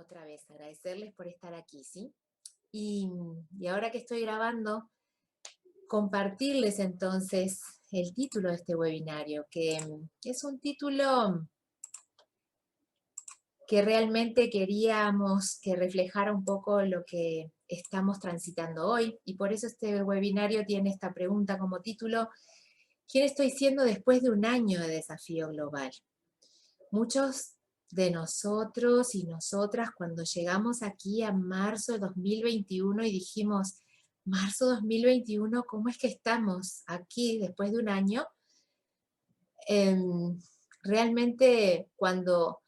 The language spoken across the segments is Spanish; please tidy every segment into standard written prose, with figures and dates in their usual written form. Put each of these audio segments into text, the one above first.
Otra vez, agradecerles por estar aquí, ¿sí? Y ahora que estoy grabando, compartirles entonces el título de este webinario, que es un título que realmente queríamos que reflejara un poco lo que estamos transitando hoy, y por eso este webinario tiene esta pregunta como título: ¿quién estoy siendo después de un año de desafío global? Muchos de nosotros y nosotras, cuando llegamos aquí a marzo de 2021 y dijimos, marzo 2021, ¿cómo es que estamos aquí después de un año? Em, Realmente cuando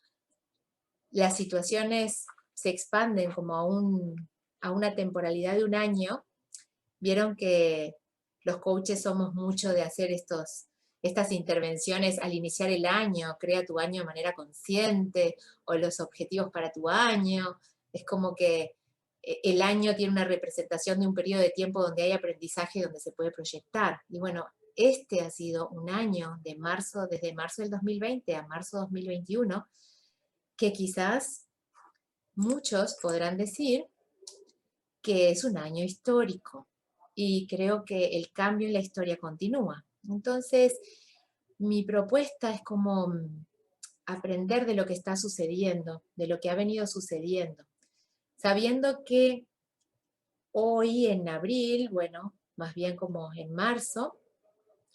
las situaciones se expanden como a una temporalidad de un año, vieron que los coaches somos mucho de hacer estas intervenciones al iniciar el año: crea tu año de manera consciente, o los objetivos para tu año. Es como que el año tiene una representación de un periodo de tiempo donde hay aprendizaje, donde se puede proyectar. Y bueno, este ha sido un año de marzo, desde marzo del 2020 a marzo 2021, que quizás muchos podrán decir que es un año histórico, y creo que el cambio en la historia continúa. Entonces, mi propuesta es como aprender de lo que está sucediendo, de lo que ha venido sucediendo, sabiendo que hoy en abril, bueno, más bien como en marzo,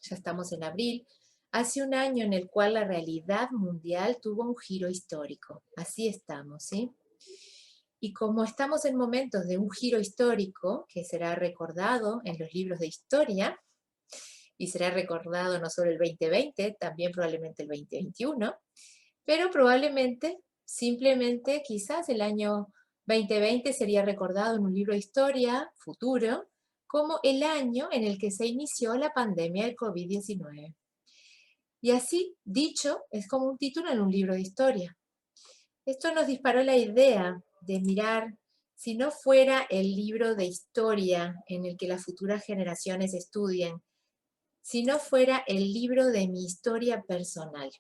ya estamos en abril, hace un año en el cual la realidad mundial tuvo un giro histórico. Así estamos, ¿sí? Y como estamos en momentos de un giro histórico que será recordado en los libros de historia, y será recordado no solo el 2020, también probablemente el 2021, pero probablemente, simplemente, quizás el año 2020 sería recordado en un libro de historia futuro como el año en el que se inició la pandemia del COVID-19. Y así, dicho, es como un título en un libro de historia. Esto nos disparó la idea de mirar, si no fuera el libro de historia en el que las futuras generaciones estudien, si no fuera el libro de mi historia personal.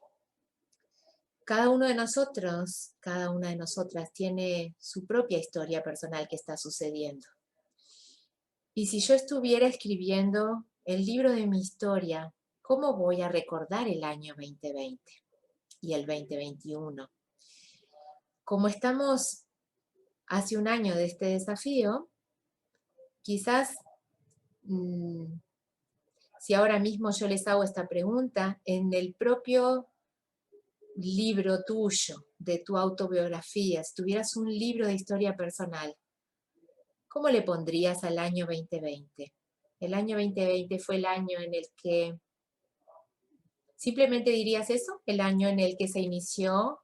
Cada uno de nosotros, cada una de nosotras tiene su propia historia personal que está sucediendo. Y si yo estuviera escribiendo el libro de mi historia, ¿cómo voy a recordar el año 2020 y el 2021? Como estamos hace un año de este desafío, quizás si ahora mismo yo les hago esta pregunta, en el propio libro tuyo, de tu autobiografía, si tuvieras un libro de historia personal, ¿cómo le pondrías al año 2020? El año 2020 fue el año en el que, simplemente dirías eso, el año en el que se inició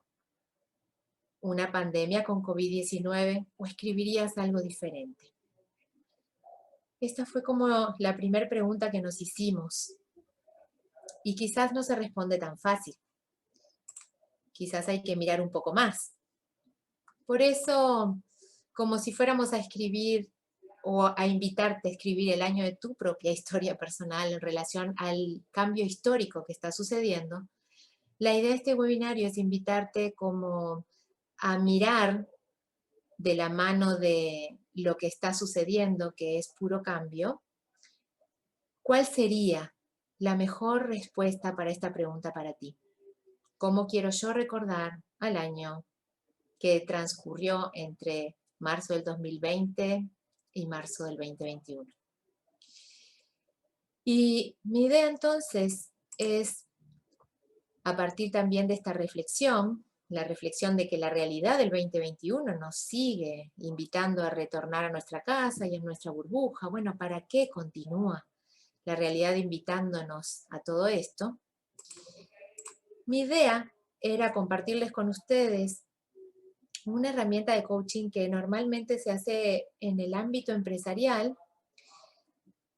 una pandemia con COVID-19, o escribirías algo diferente. Esta fue como la primera pregunta que nos hicimos, y quizás no se responde tan fácil. Quizás hay que mirar un poco más. Por eso, como si fuéramos a escribir o a invitarte a escribir el año de tu propia historia personal en relación al cambio histórico que está sucediendo, la idea de este webinario es invitarte como a mirar de la mano de lo que está sucediendo, que es puro cambio, ¿cuál sería la mejor respuesta para esta pregunta para ti? ¿Cómo quiero yo recordar al año que transcurrió entre marzo del 2020 y marzo del 2021? Y mi idea entonces es, a partir también de esta reflexión, la reflexión de que la realidad del 2021 nos sigue invitando a retornar a nuestra casa y a nuestra burbuja. Bueno, ¿para qué continúa la realidad invitándonos a todo esto? Mi idea era compartirles con ustedes una herramienta de coaching que normalmente se hace en el ámbito empresarial,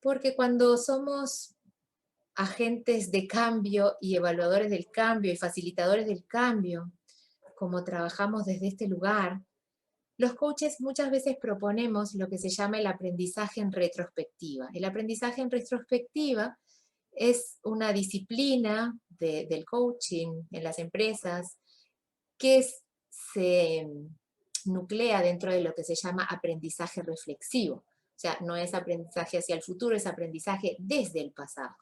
porque cuando somos agentes de cambio y evaluadores del cambio y facilitadores del cambio, como trabajamos desde este lugar, los coaches muchas veces proponemos lo que se llama el aprendizaje en retrospectiva. El aprendizaje en retrospectiva es una disciplina del coaching en las empresas que se nuclea dentro de lo que se llama aprendizaje reflexivo. O sea, no es aprendizaje hacia el futuro, es aprendizaje desde el pasado.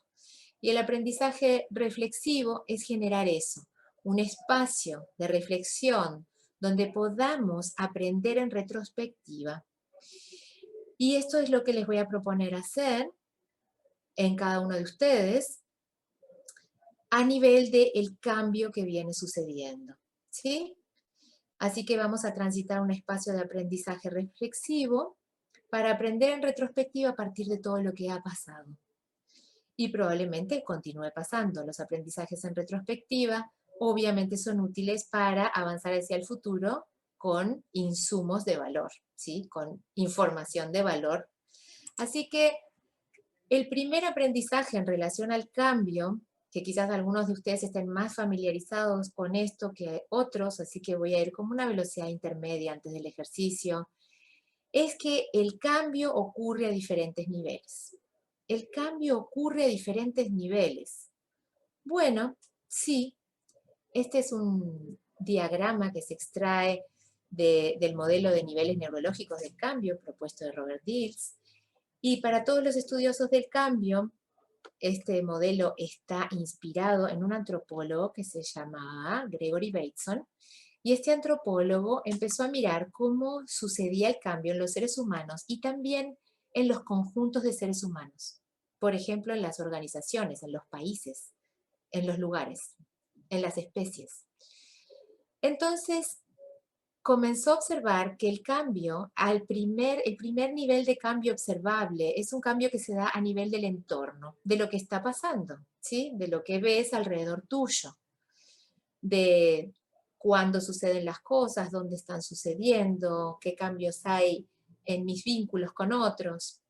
Y el aprendizaje reflexivo es generar eso, un espacio de reflexión donde podamos aprender en retrospectiva. Y esto es lo que les voy a proponer hacer en cada uno de ustedes a nivel del cambio que viene sucediendo, ¿sí? Así que vamos a transitar un espacio de aprendizaje reflexivo para aprender en retrospectiva a partir de todo lo que ha pasado. Y probablemente continúe pasando. Los aprendizajes en retrospectiva obviamente son útiles para avanzar hacia el futuro con insumos de valor, ¿sí? Con información de valor. Así que el primer aprendizaje en relación al cambio, que quizás algunos de ustedes estén más familiarizados con esto que otros, así que voy a ir como una velocidad intermedia antes del ejercicio, es que el cambio ocurre a diferentes niveles. El cambio ocurre a diferentes niveles. Bueno, sí, este es un diagrama que se extrae del modelo de niveles neurológicos del cambio propuesto de Robert Dills. Y para todos los estudiosos del cambio, este modelo está inspirado en un antropólogo que se llamaba Gregory Bateson, y este antropólogo empezó a mirar cómo sucedía el cambio en los seres humanos y también en los conjuntos de seres humanos. Por ejemplo, en las organizaciones, en los países, en los lugares, en las especies. Entonces, comenzó a observar que el cambio, el primer nivel de cambio observable es un cambio que se da a nivel del entorno, de lo que está pasando, ¿sí? De lo que ves alrededor tuyo, de cuándo suceden las cosas, dónde están sucediendo, qué cambios hay en mis vínculos con otros.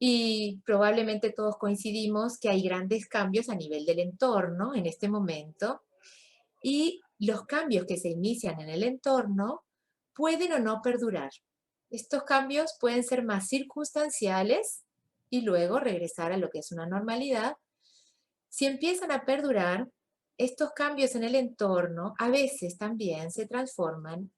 Y probablemente todos coincidimos que hay grandes cambios a nivel del entorno en este momento, y los cambios que se inician en el entorno pueden o no perdurar. Estos cambios pueden ser más circunstanciales y luego regresar a lo que es una normalidad. Si empiezan a perdurar, estos cambios en el entorno a veces también se transforman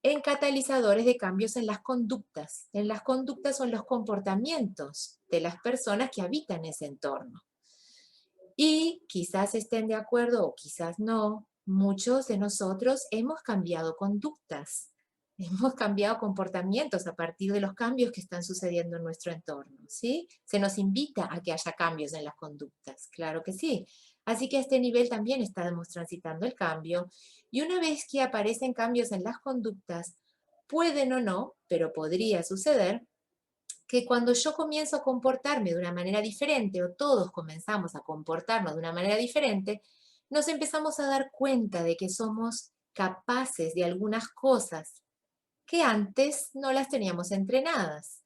en catalizadores de cambios en las conductas. En las conductas son los comportamientos de las personas que habitan ese entorno. Y quizás estén de acuerdo o quizás no, muchos de nosotros hemos cambiado conductas, hemos cambiado comportamientos a partir de los cambios que están sucediendo en nuestro entorno, ¿sí? Se nos invita a que haya cambios en las conductas, claro que sí. Así que a este nivel también estamos transitando el cambio, y una vez que aparecen cambios en las conductas, pueden o no, pero podría suceder, que cuando yo comienzo a comportarme de una manera diferente, o todos comenzamos a comportarnos de una manera diferente, nos empezamos a dar cuenta de que somos capaces de algunas cosas que antes no las teníamos entrenadas.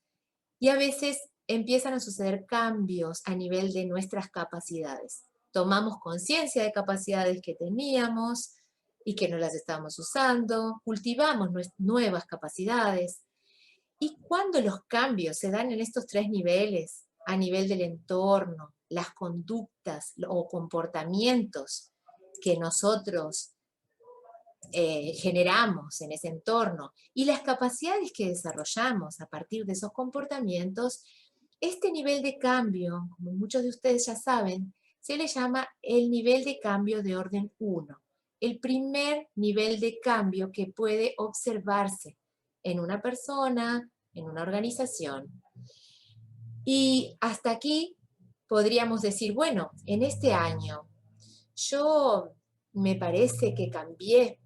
Y a veces empiezan a suceder cambios a nivel de nuestras capacidades. Tomamos conciencia de capacidades que teníamos y que no las estábamos usando, cultivamos nuevas capacidades. Y cuando los cambios se dan en estos tres niveles, a nivel del entorno, las conductas o comportamientos que nosotros generamos en ese entorno y las capacidades que desarrollamos a partir de esos comportamientos, este nivel de cambio, como muchos de ustedes ya saben, se le llama el nivel de cambio de orden 1, el primer nivel de cambio que puede observarse en una persona, en una organización. Y hasta aquí podríamos decir, bueno, en este año yo me parece que cambié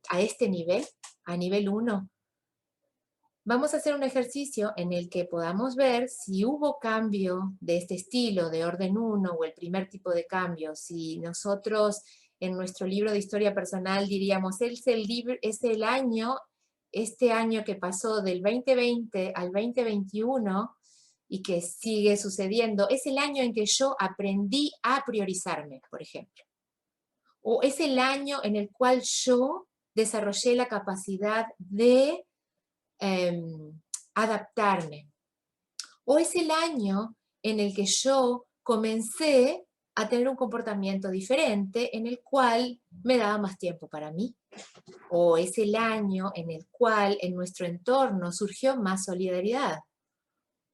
a este nivel, a nivel 1. Vamos a hacer un ejercicio en el que podamos ver si hubo cambio de este estilo, de orden 1, o el primer tipo de cambio. Si nosotros en nuestro libro de historia personal diríamos, es el año, este año que pasó del 2020 al 2021 y que sigue sucediendo, es el año en que yo aprendí a priorizarme, por ejemplo. O es el año en el cual yo desarrollé la capacidad de adaptarme. O es el año en el que yo comencé a tener un comportamiento diferente en el cual me daba más tiempo para mí. O es el año en el cual en nuestro entorno surgió más solidaridad.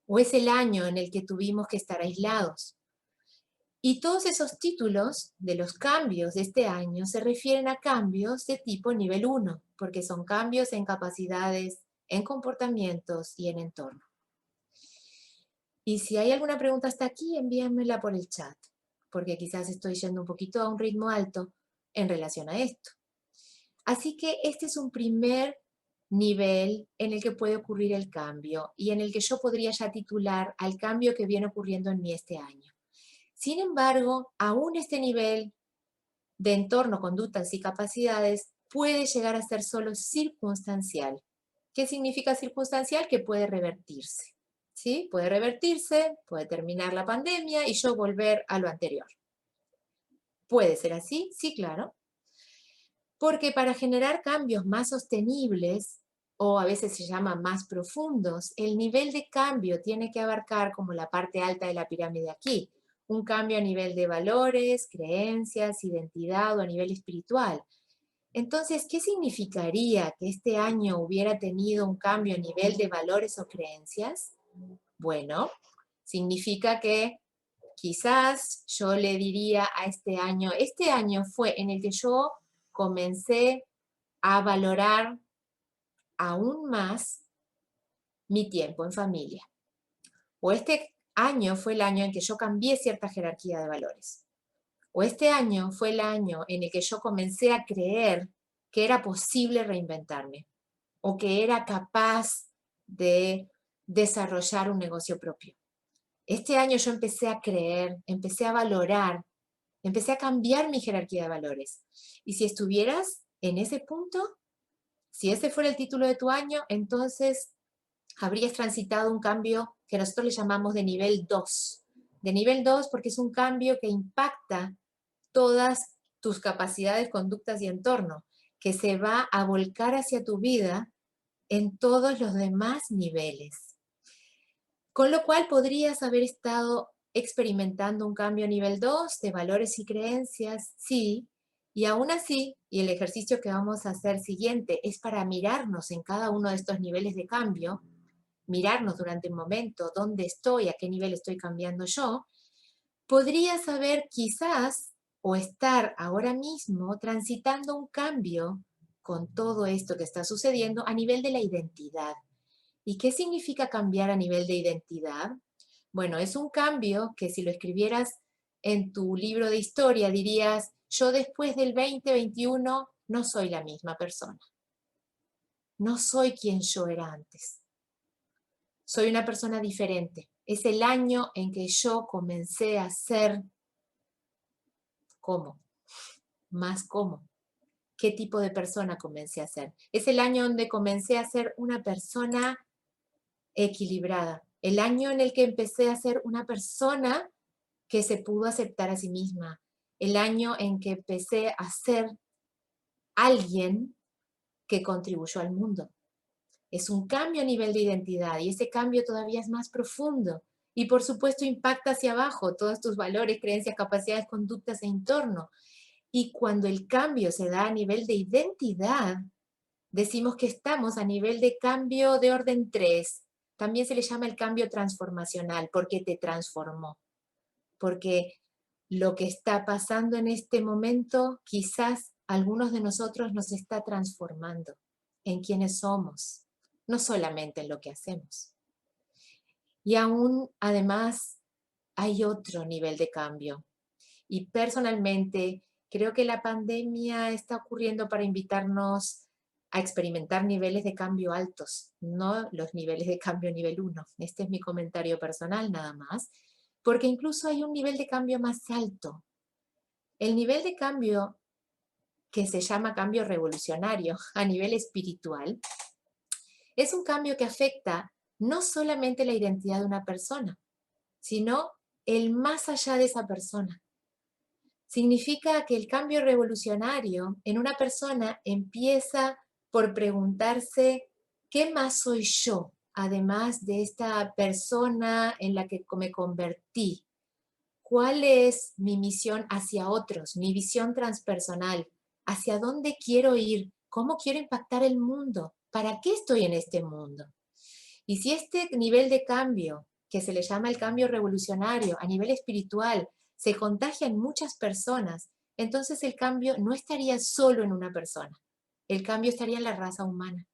O es el año en el que tuvimos que estar aislados. Y todos esos títulos de los cambios de este año se refieren a cambios de tipo nivel 1, porque son cambios en capacidades, en comportamientos y en entorno. Y si hay alguna pregunta hasta aquí, envíenmela por el chat, porque quizás estoy yendo un poquito a un ritmo alto en relación a esto. Así que este es un primer nivel en el que puede ocurrir el cambio y en el que yo podría ya titular al cambio que viene ocurriendo en mí este año. Sin embargo, aún este nivel de entorno, conductas y capacidades puede llegar a ser solo circunstancial. ¿Qué significa circunstancial? Que puede revertirse. ¿Sí? Puede revertirse, puede terminar la pandemia y yo volver a lo anterior. ¿Puede ser así? Sí, claro. Porque para generar cambios más sostenibles, o a veces se llama más profundos, el nivel de cambio tiene que abarcar como la parte alta de la pirámide aquí, un cambio a nivel de valores, creencias, identidad o a nivel espiritual. Entonces, ¿qué significaría que este año hubiera tenido un cambio a nivel de valores o creencias? Bueno, significa que quizás yo le diría a este año fue en el que yo comencé a valorar aún más mi tiempo en familia. O este año fue el año en que yo cambié cierta jerarquía de valores. O este año fue el año en el que yo comencé a creer que era posible reinventarme o que era capaz de desarrollar un negocio propio. Este año yo empecé a creer, empecé a valorar, empecé a cambiar mi jerarquía de valores. Y si estuvieras en ese punto, si ese fuera el título de tu año, entonces habrías transitado un cambio que nosotros le llamamos de nivel 2. De nivel 2 porque es un cambio que impacta todas tus capacidades, conductas y entorno, que se va a volcar hacia tu vida en todos los demás niveles. Con lo cual podrías haber estado experimentando un cambio a nivel 2 de valores y creencias, sí, y aún así, y el ejercicio que vamos a hacer siguiente es para mirarnos en cada uno de estos niveles de cambio, mirarnos durante un momento dónde estoy, a qué nivel estoy cambiando yo, podrías haber quizás o estar ahora mismo transitando un cambio con todo esto que está sucediendo a nivel de la identidad. ¿Y qué significa cambiar a nivel de identidad? Bueno, es un cambio que si lo escribieras en tu libro de historia dirías, yo después del 2021 no soy la misma persona. No soy quien yo era antes. Soy una persona diferente. Es el año en que yo comencé a ser ¿cómo? Más cómo. ¿Qué tipo de persona comencé a ser? Es el año donde comencé a ser una persona equilibrada. El año en el que empecé a ser una persona que se pudo aceptar a sí misma. El año en que empecé a ser alguien que contribuyó al mundo. Es un cambio a nivel de identidad y ese cambio todavía es más profundo. Y por supuesto impacta hacia abajo todos tus valores, creencias, capacidades, conductas e entorno. Y cuando el cambio se da a nivel de identidad, decimos que estamos a nivel de cambio de orden 3. También se le llama el cambio transformacional porque te transformó. Porque lo que está pasando en este momento, quizás algunos de nosotros nos está transformando en quienes somos, no solamente en lo que hacemos. Y aún, además, hay otro nivel de cambio. Y personalmente, creo que la pandemia está ocurriendo para invitarnos a experimentar niveles de cambio altos, no los niveles de cambio nivel 1. Este es mi comentario personal nada más, porque incluso hay un nivel de cambio más alto. El nivel de cambio que se llama cambio revolucionario a nivel espiritual es un cambio que afecta no solamente la identidad de una persona, sino el más allá de esa persona. Significa que el cambio revolucionario en una persona empieza por preguntarse, ¿qué más soy yo? Además de esta persona en la que me convertí. ¿Cuál es mi misión hacia otros? Mi visión transpersonal. ¿Hacia dónde quiero ir? ¿Cómo quiero impactar el mundo? ¿Para qué estoy en este mundo? Y si este nivel de cambio, que se le llama el cambio revolucionario a nivel espiritual, se contagia en muchas personas, entonces el cambio no estaría solo en una persona. El cambio estaría en la raza humana.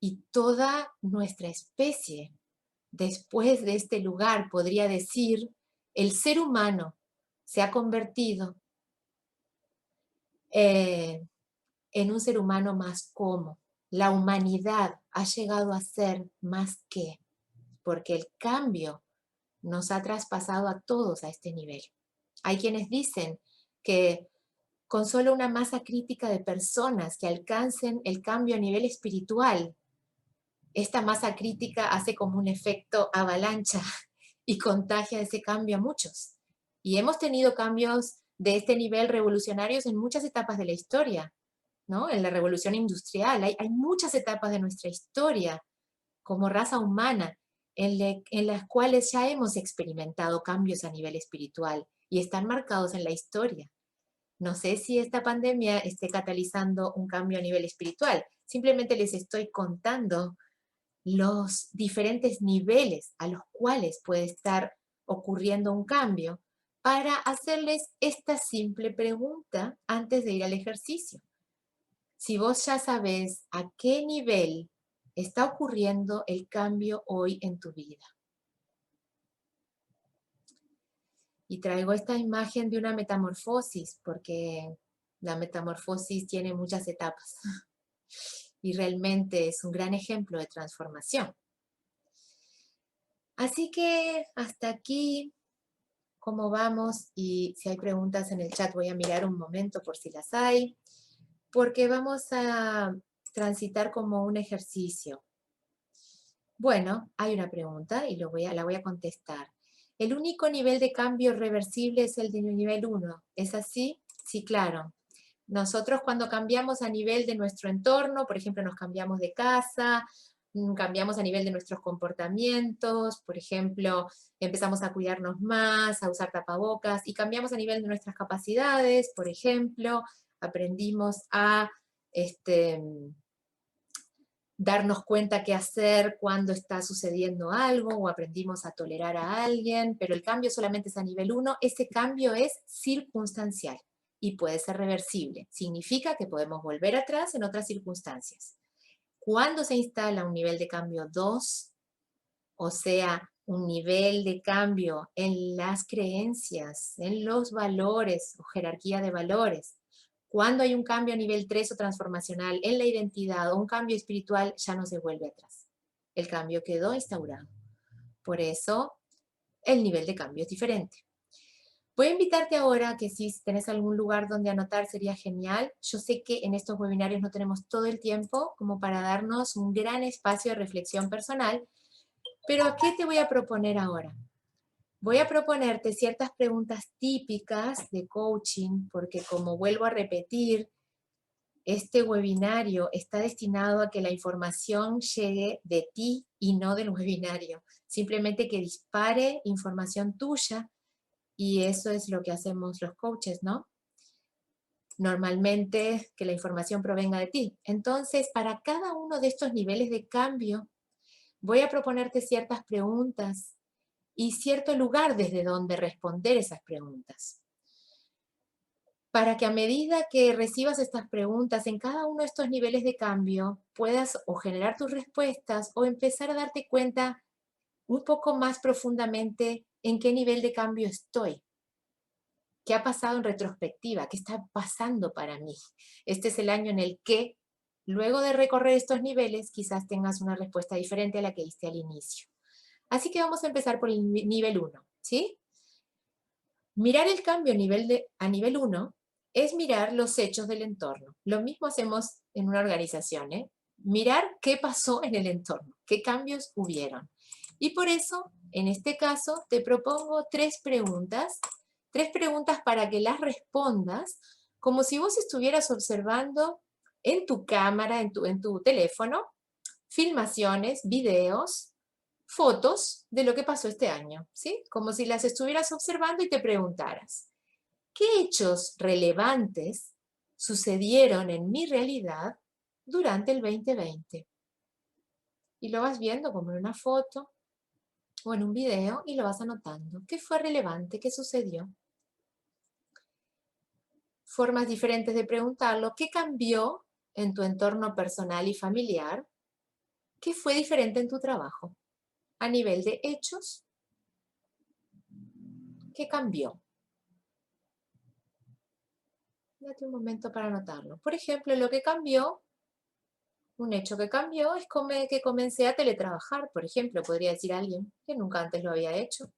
Y toda nuestra especie, después de este lugar, podría decir, el ser humano se ha convertido en un ser humano más como. La humanidad ha llegado a ser más que, porque el cambio nos ha traspasado a todos a este nivel. Hay quienes dicen que con solo una masa crítica de personas que alcancen el cambio a nivel espiritual, esta masa crítica hace como un efecto avalancha y contagia ese cambio a muchos. Y hemos tenido cambios de este nivel revolucionarios en muchas etapas de la historia, ¿no? En la revolución industrial hay muchas etapas de nuestra historia como raza humana en las cuales ya hemos experimentado cambios a nivel espiritual y están marcados en la historia. No sé si esta pandemia esté catalizando un cambio a nivel espiritual. Simplemente les estoy contando los diferentes niveles a los cuales puede estar ocurriendo un cambio para hacerles esta simple pregunta antes de ir al ejercicio. Si vos ya sabes a qué nivel está ocurriendo el cambio hoy en tu vida. Y traigo esta imagen de una metamorfosis porque la metamorfosis tiene muchas etapas y realmente es un gran ejemplo de transformación. Así que hasta aquí, ¿cómo vamos? Y si hay preguntas en el chat voy a mirar un momento por si las hay, porque vamos a transitar como un ejercicio. Bueno, hay una pregunta y la voy a contestar. ¿El único nivel de cambio reversible es el de nivel 1? ¿Es así? Sí, claro. Nosotros cuando cambiamos a nivel de nuestro entorno, por ejemplo, nos cambiamos de casa, cambiamos a nivel de nuestros comportamientos, por ejemplo, empezamos a cuidarnos más, a usar tapabocas, y cambiamos a nivel de nuestras capacidades, por ejemplo, aprendimos a darnos cuenta qué hacer cuando está sucediendo algo o aprendimos a tolerar a alguien, pero el cambio solamente es a nivel 1, ese cambio es circunstancial y puede ser reversible. Significa que podemos volver atrás en otras circunstancias. Cuando se instala un nivel de cambio 2, o sea, un nivel de cambio en las creencias, en los valores o jerarquía de valores, cuando hay un cambio a nivel 3 o transformacional en la identidad o un cambio espiritual, ya no se vuelve atrás. El cambio quedó instaurado. Por eso, el nivel de cambio es diferente. Voy a invitarte ahora que si tenés algún lugar donde anotar sería genial. Yo sé que en estos webinarios no tenemos todo el tiempo como para darnos un gran espacio de reflexión personal, pero ¿qué te voy a proponer ahora? Voy a proponerte ciertas preguntas típicas de coaching, porque como vuelvo a repetir, este webinario está destinado a que la información llegue de ti y no del webinario. Simplemente que dispare información tuya y eso es lo que hacemos los coaches, ¿no? Normalmente que la información provenga de ti. Entonces, para cada uno de estos niveles de cambio, voy a proponerte ciertas preguntas y cierto lugar desde donde responder esas preguntas. Para que a medida que recibas estas preguntas en cada uno de estos niveles de cambio, puedas o generar tus respuestas o empezar a darte cuenta un poco más profundamente en qué nivel de cambio estoy. ¿Qué ha pasado en retrospectiva? ¿Qué está pasando para mí? Este es el año en el que, luego de recorrer estos niveles, quizás tengas una respuesta diferente a la que diste al inicio. Así que vamos a empezar por el nivel 1, ¿sí? Mirar el cambio a nivel 1 es mirar los hechos del entorno. Lo mismo hacemos en una organización, ¿eh? Mirar qué pasó en el entorno, qué cambios hubieron. Y por eso, en este caso, te propongo tres preguntas para que las respondas como si vos estuvieras observando en tu cámara, en tu teléfono, filmaciones, videos fotos de lo que pasó este año, ¿sí? Como si las estuvieras observando y te preguntaras, ¿qué hechos relevantes sucedieron en mi realidad durante el 2020? Y lo vas viendo como en una foto o en un video y lo vas anotando. ¿Qué fue relevante? ¿Qué sucedió? Formas diferentes de preguntarlo. ¿Qué cambió en tu entorno personal y familiar? ¿Qué fue diferente en tu trabajo? A nivel de hechos, ¿qué cambió? Date un momento para anotarlo. Por ejemplo, lo que cambió, un hecho que cambió es que comencé a teletrabajar, por ejemplo, podría decir alguien que nunca antes lo había hecho.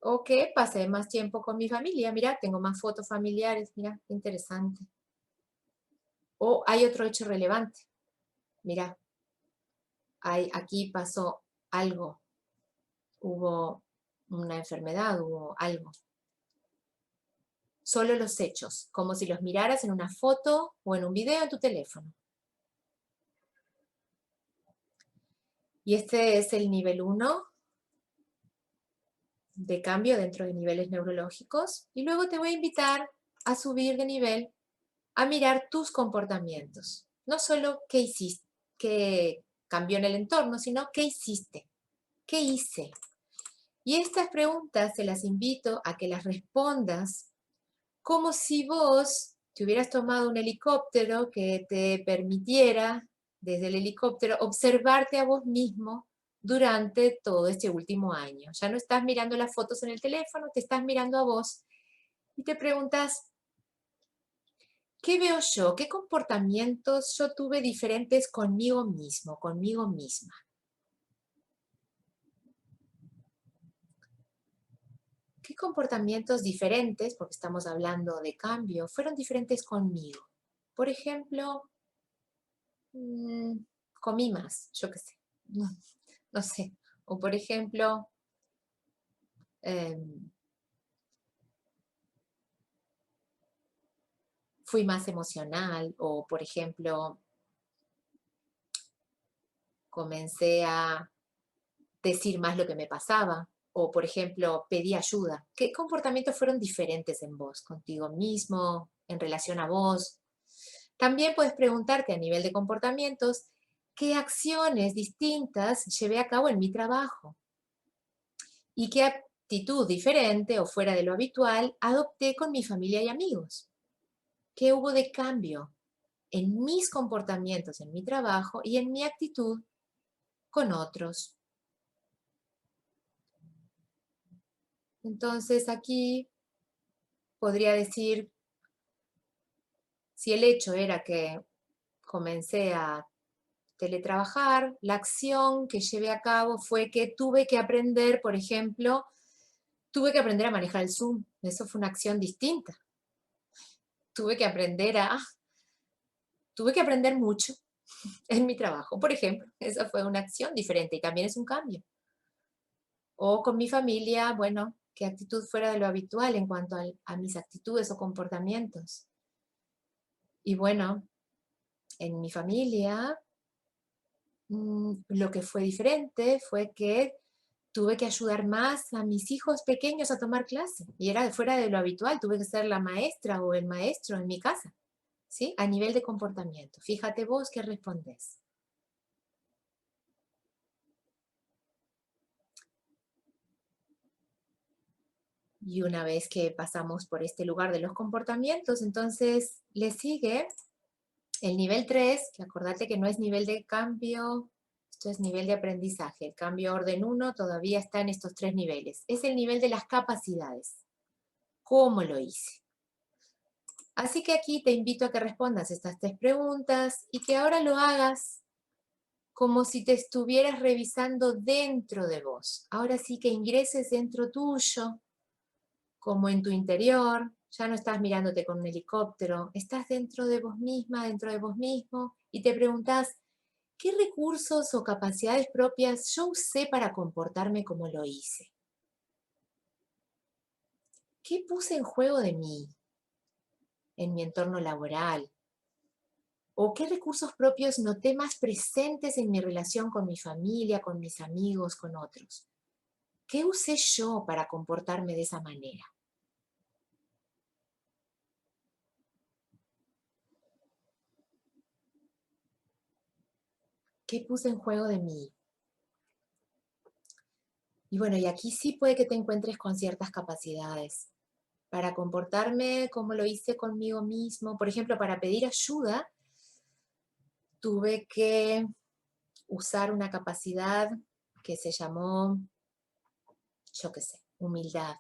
O que pasé más tiempo con mi familia, mira, tengo más fotos familiares, mira, qué interesante. O hay otro hecho relevante, mira, aquí pasó algo, hubo una enfermedad, hubo algo. Solo los hechos, como si los miraras en una foto o en un video en tu teléfono. Y este es el nivel 1 de cambio dentro de niveles neurológicos. Y luego te voy a invitar a subir de nivel, a mirar tus comportamientos. No solo qué hiciste, qué cambió en el entorno, sino qué hiciste, qué hice. Y estas preguntas te las invito a que las respondas como si vos te hubieras tomado un helicóptero que te permitiera desde el helicóptero observarte a vos mismo durante todo este último año. Ya no estás mirando las fotos en el teléfono, te estás mirando a vos y te preguntas, ¿qué veo yo? ¿Qué comportamientos yo tuve diferentes conmigo mismo, conmigo misma? ¿Qué comportamientos diferentes, porque estamos hablando de cambio, fueron diferentes conmigo? Por ejemplo, comí más, yo qué sé, no sé. O por ejemplo, fui más emocional, o por ejemplo, comencé a decir más lo que me pasaba, o por ejemplo, pedí ayuda. ¿Qué comportamientos fueron diferentes en vos, contigo mismo, en relación a vos? También puedes preguntarte a nivel de comportamientos, ¿qué acciones distintas llevé a cabo en mi trabajo? ¿Y qué actitud diferente o fuera de lo habitual adopté con mi familia y amigos? ¿Qué hubo de cambio en mis comportamientos en mi trabajo y en mi actitud con otros? Entonces aquí podría decir, si el hecho era que comencé a teletrabajar, la acción que llevé a cabo fue que tuve que aprender, por ejemplo, tuve que aprender a manejar el Zoom. Eso fue una acción distinta. Tuve que aprender tuve que aprender mucho en mi trabajo, por ejemplo. Esa fue una acción diferente y también es un cambio. O con mi familia, bueno, qué actitud fuera de lo habitual en cuanto a mis actitudes o comportamientos. Y bueno, en mi familia, lo que fue diferente fue que tuve que ayudar más a mis hijos pequeños a tomar clase. Y era fuera de lo habitual, tuve que ser la maestra o el maestro en mi casa, ¿sí? A nivel de comportamiento. Fíjate vos qué respondés. Y una vez que pasamos por este lugar de los comportamientos, entonces le sigue el nivel 3, que acordate que no es nivel de cambio, esto es nivel de aprendizaje. El cambio orden 1 todavía está en estos 3 niveles. Es el nivel de las capacidades. ¿Cómo lo hice? Así que aquí te invito a que respondas estas 3 preguntas y que ahora lo hagas como si te estuvieras revisando dentro de vos. Ahora sí que ingreses dentro tuyo, como en tu interior, ya no estás mirándote con un helicóptero, estás dentro de vos misma, dentro de vos mismo, y te preguntás, ¿qué recursos o capacidades propias yo usé para comportarme como lo hice? ¿Qué puse en juego de mí, en mi entorno laboral, ¿O qué recursos propios noté más presentes en mi relación con mi familia, con mis amigos, con otros? ¿Qué usé yo para comportarme de esa manera? ¿Qué puse en juego de mí? Y bueno, y aquí sí puede que te encuentres con ciertas capacidades para comportarme como lo hice conmigo mismo. Por ejemplo, para pedir ayuda, tuve que usar una capacidad que se llamó, yo qué sé, humildad.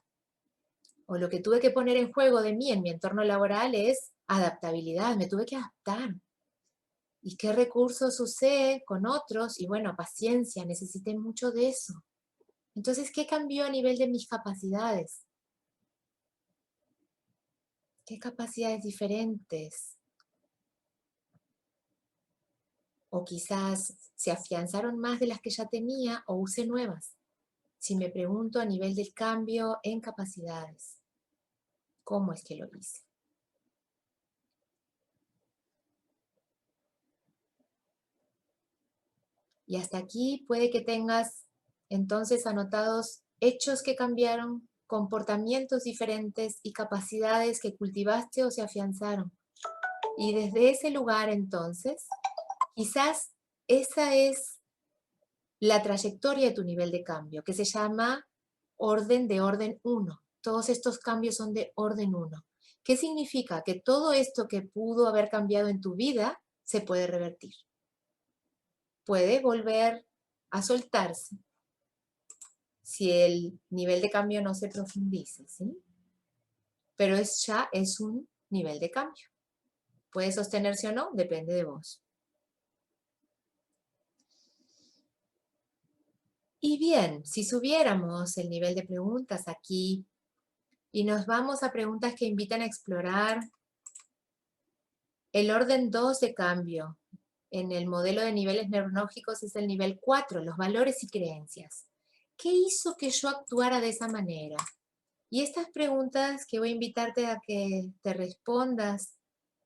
O lo que tuve que poner en juego de mí en mi entorno laboral es adaptabilidad, me tuve que adaptar. ¿Y qué recursos usé con otros? Y bueno, paciencia, necesité mucho de eso. Entonces, ¿qué cambió a nivel de mis capacidades? ¿Qué capacidades diferentes? O quizás se afianzaron más de las que ya tenía o usé nuevas. Si me pregunto a nivel del cambio en capacidades, ¿cómo es que lo hice? Y hasta aquí puede que tengas entonces anotados hechos que cambiaron, comportamientos diferentes y capacidades que cultivaste o se afianzaron. Y desde ese lugar entonces, quizás esa es la trayectoria de tu nivel de cambio, que se llama orden de orden 1. Todos estos cambios son de orden 1. ¿Qué significa? Que todo esto que pudo haber cambiado en tu vida se puede revertir. Puede volver a soltarse si el nivel de cambio no se profundiza, ¿sí? Pero ya es un nivel de cambio. ¿Puede sostenerse o no? Depende de vos. Y bien, si subiéramos el nivel de preguntas aquí y nos vamos a preguntas que invitan a explorar el orden 2 de cambio, en el modelo de niveles neurológicos es el nivel 4, los valores y creencias. ¿Qué hizo que yo actuara de esa manera? Y estas preguntas que voy a invitarte a que te respondas,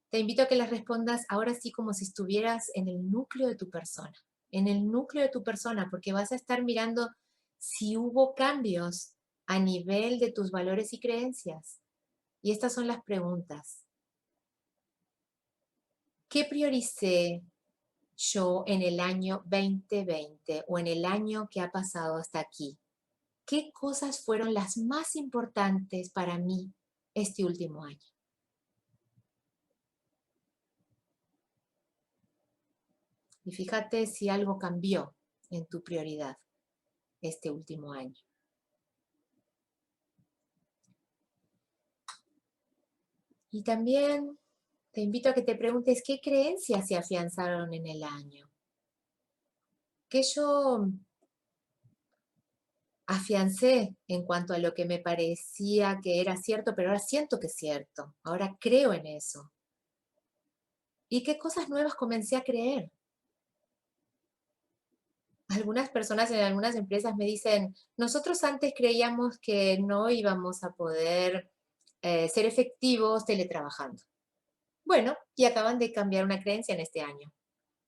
te invito a que las respondas ahora sí como si estuvieras en el núcleo de tu persona, en el núcleo de tu persona, porque vas a estar mirando si hubo cambios a nivel de tus valores y creencias. Y estas son las preguntas. ¿Qué prioricé yo en el año 2020 o en el año que ha pasado hasta aquí? ¿Qué cosas fueron las más importantes para mí este último año? Y fíjate si algo cambió en tu prioridad este último año. Y también te invito a que te preguntes qué creencias se afianzaron en el año. ¿Qué yo afiancé en cuanto a lo que me parecía que era cierto, pero ahora siento que es cierto? Ahora creo en eso. ¿Y qué cosas nuevas comencé a creer? Algunas personas en algunas empresas me dicen, nosotros antes creíamos que no íbamos a poder ser efectivos teletrabajando. Bueno, y acaban de cambiar una creencia en este año.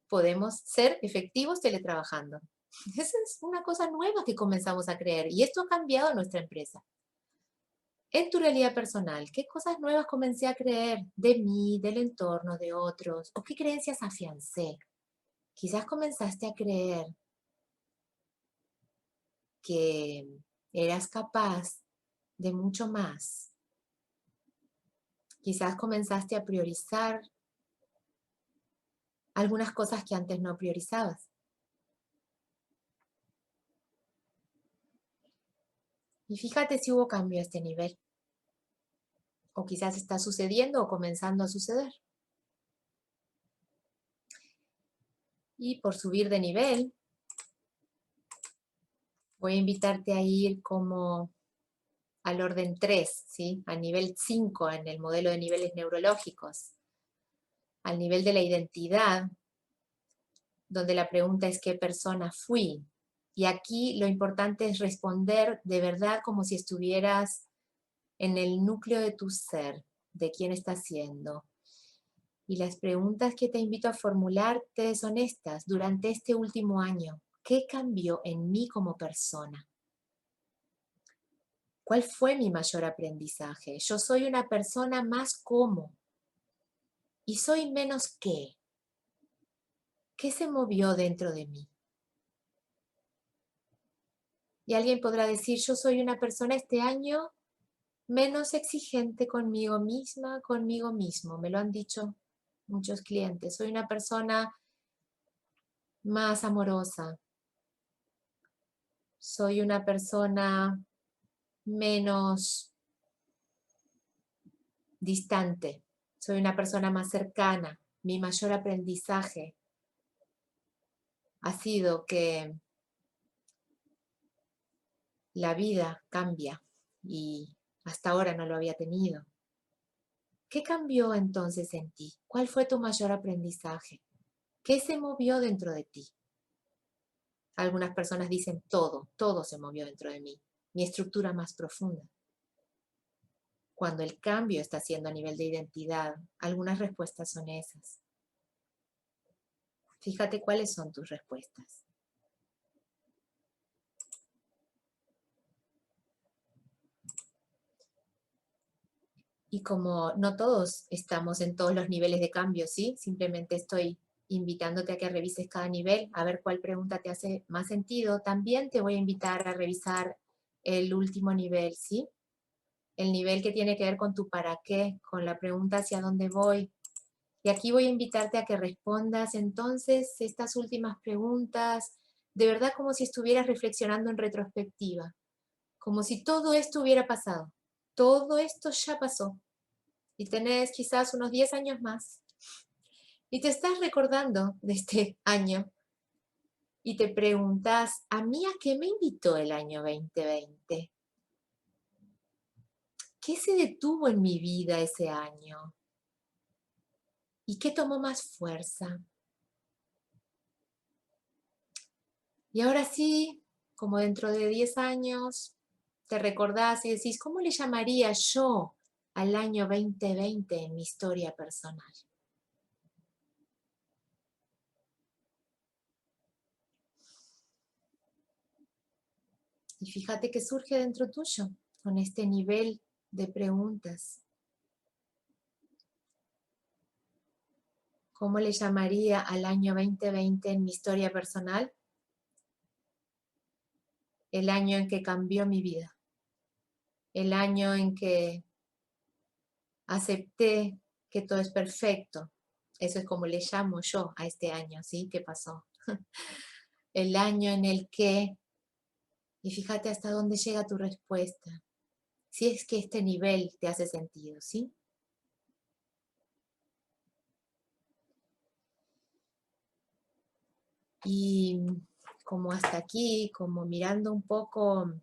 Podemos ser efectivos teletrabajando. Esa es una cosa nueva que comenzamos a creer y esto ha cambiado nuestra empresa. En tu realidad personal, ¿qué cosas nuevas comencé a creer de mí, del entorno, de otros? ¿O qué creencias afiancé? Quizás comenzaste a creer que eras capaz de mucho más. Quizás comenzaste a priorizar algunas cosas que antes no priorizabas. Y fíjate si hubo cambio a este nivel. O quizás está sucediendo o comenzando a suceder. Y por subir de nivel, voy a invitarte a ir como al orden 3, ¿sí? Al nivel 5 en el modelo de niveles neurológicos. Al nivel de la identidad, donde la pregunta es ¿qué persona fui? Y aquí lo importante es responder de verdad como si estuvieras en el núcleo de tu ser, de quién estás siendo. Y las preguntas que te invito a formularte son estas. Durante este último año, ¿qué cambió en mí como persona? ¿Cuál fue mi mayor aprendizaje? Yo soy una persona más como. ¿Y soy menos qué? ¿Qué se movió dentro de mí? Y alguien podrá decir, yo soy una persona este año menos exigente conmigo misma, conmigo mismo. Me lo han dicho muchos clientes. Soy una persona más amorosa. Soy una persona menos distante. Soy una persona más cercana. Mi mayor aprendizaje ha sido que la vida cambia y hasta ahora no lo había tenido. ¿Qué cambió entonces en ti? ¿Cuál fue tu mayor aprendizaje? ¿Qué se movió dentro de ti? Algunas personas dicen todo se movió dentro de mí, mi estructura más profunda. Cuando el cambio está haciendo a nivel de identidad, algunas respuestas son esas. Fíjate cuáles son tus respuestas. Y como no todos estamos en todos los niveles de cambio, ¿sí? Simplemente estoy invitándote a que revises cada nivel, a ver cuál pregunta te hace más sentido. También te voy a invitar a revisar el último nivel, ¿sí? El nivel que tiene que ver con tu para qué, con la pregunta hacia dónde voy. Y aquí voy a invitarte a que respondas entonces estas últimas preguntas, de verdad como si estuvieras reflexionando en retrospectiva, como si todo esto hubiera pasado. Todo esto ya pasó. Y tenés quizás unos 10 años más. Y te estás recordando de este año y te preguntas, ¿a mí a qué me invitó el año 2020? ¿Qué se detuvo en mi vida ese año? ¿Y qué tomó más fuerza? Y ahora sí, como dentro de 10 años, te recordás y decís, ¿cómo le llamaría yo al año 2020 en mi historia personal? Y fíjate que surge dentro tuyo con este nivel de preguntas. ¿Cómo le llamaría al año 2020 en mi historia personal? El año en que cambió mi vida. El año en que acepté que todo es perfecto. Eso es como le llamo yo a este año, ¿sí? ¿Qué pasó? El año en el que, y fíjate hasta dónde llega tu respuesta, si es que este nivel te hace sentido, ¿sí? Y como hasta aquí, como mirando un poco,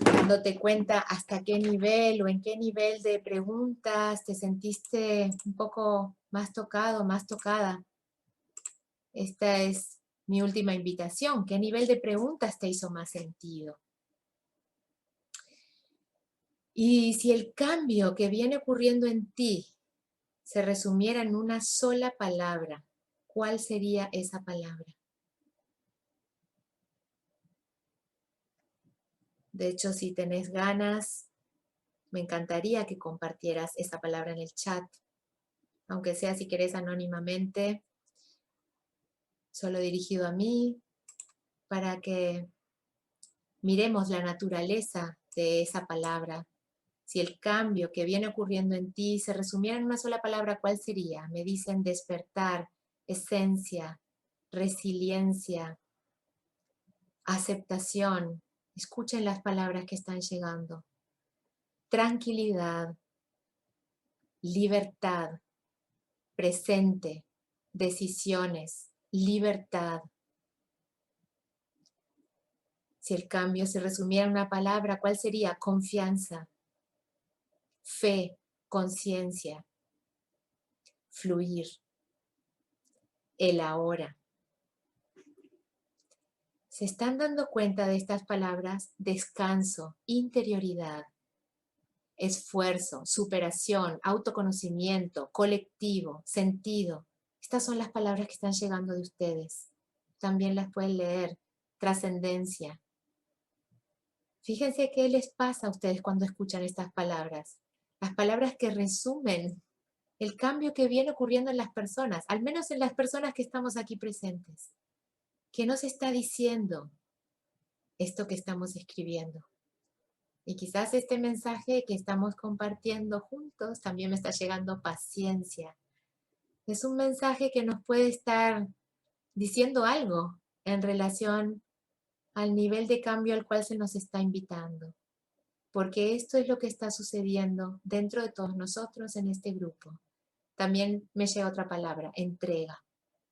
dándote cuenta hasta qué nivel o en qué nivel de preguntas te sentiste un poco más tocado, más tocada. Esta es mi última invitación. ¿Qué nivel de preguntas te hizo más sentido? Y si el cambio que viene ocurriendo en ti se resumiera en una sola palabra, ¿cuál sería esa palabra? De hecho, si tenés ganas, me encantaría que compartieras esa palabra en el chat, aunque sea si querés anónimamente, solo dirigido a mí, para que miremos la naturaleza de esa palabra. Si el cambio que viene ocurriendo en ti se resumiera en una sola palabra, ¿cuál sería? Me dicen despertar, esencia, resiliencia, aceptación. Escuchen las palabras que están llegando. Tranquilidad, libertad, presente, decisiones, libertad. Si el cambio se resumiera en una palabra, ¿cuál sería? Confianza, fe, conciencia, fluir, el ahora. ¿Se están dando cuenta de estas palabras? Descanso, interioridad. esfuerzo, superación, autoconocimiento, colectivo, sentido. Estas son las palabras que están llegando de ustedes. También las pueden leer. Trascendencia. Fíjense qué les pasa a ustedes cuando escuchan estas palabras. Las palabras que resumen el cambio que viene ocurriendo en las personas, al menos en las personas que estamos aquí presentes. ¿Qué nos está diciendo esto que estamos escribiendo? Y quizás este mensaje que estamos compartiendo juntos también me está llegando paciencia. Es un mensaje que nos puede estar diciendo algo en relación al nivel de cambio al cual se nos está invitando. Porque esto es lo que está sucediendo dentro de todos nosotros en este grupo. También me llega otra palabra, entrega.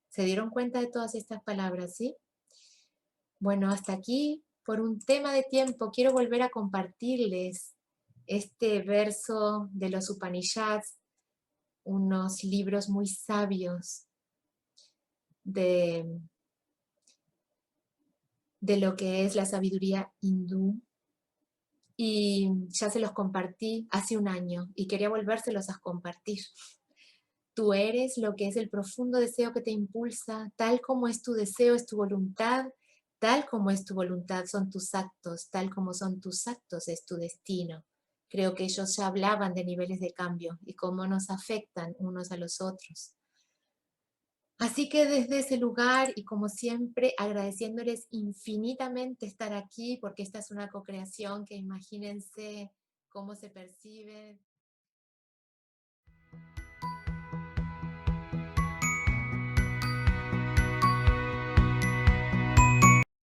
¿Se dieron cuenta de todas estas palabras, sí? Bueno, hasta aquí, por un tema de tiempo, quiero volver a compartirles este verso de los Upanishads, unos libros muy sabios de lo que es la sabiduría hindú. Y ya se los compartí hace un año y quería volvérselos a compartir. Tú eres lo que es el profundo deseo que te impulsa, tal como es tu deseo, es tu voluntad, tal como es tu voluntad son tus actos, tal como son tus actos es tu destino. Creo que ellos ya hablaban de niveles de cambio y cómo nos afectan unos a los otros. Así que desde ese lugar y como siempre agradeciéndoles infinitamente estar aquí porque esta es una co-creación que imagínense cómo se percibe